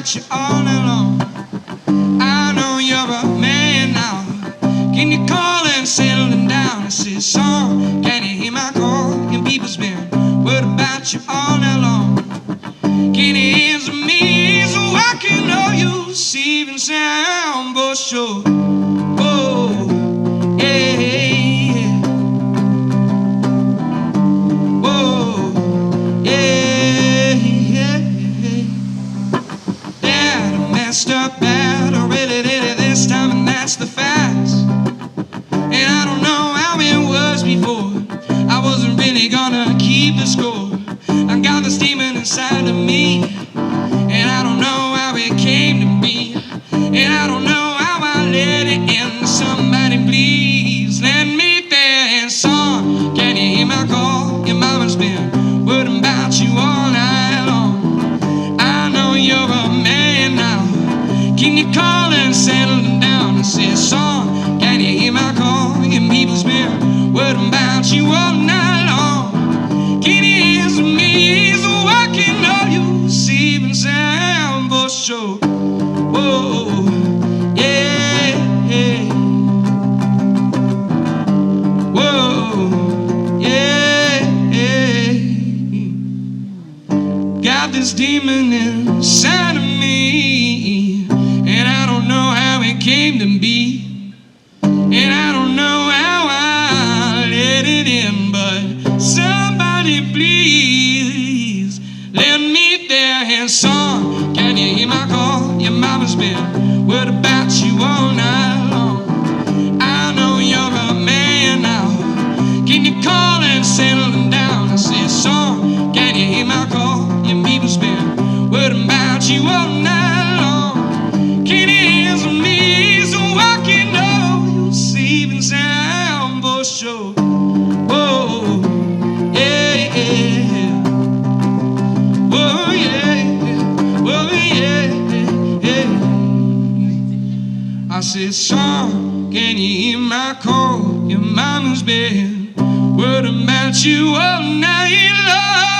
about you all night long. I know you're a man now. Can you call and settle them down? I said, son, can you hear my call? Can people's been word about you all night long? Can you answer me so I can know you safe and sound for sure? Oh, yeah, yeah. Oh, yeah, yeah, yeah. Dad, I messed up bad. I really did it this time, and that's the facts. And I don't know how it was before. I wasn't really gonna keep the score. I got this demon inside of me, and I don't know how it came to me, and I don't know how I let it in. Somebody please lend me there. And son, can you hear my call? Your mama's been wording about you all night long. I know you're a man now. Can you call and settle them down? I said, son, can you hear my call? Your people's been wording about you all night long. Can you answer me so I can know you safe and sound for sure? Whoa, yeah, yeah. Whoa, yeah, yeah. Got this demon inside of me, and I don't know how it came to be, and I don't know how I let it in, but somebody please let me there. And son, can you hear my call? Your mama's been word about you all night long. I know you're a man now. Can you call and settle them down? I said, son, can you hear my call? Your people's been word about you all night long. Can you answer me so I can know you're safe and sound for sure? Whoa, yeah, yeah. Whoa, yeah, whoa, yeah, yeah. I said, son, can you hear my call? Your mama's been word about you all night long.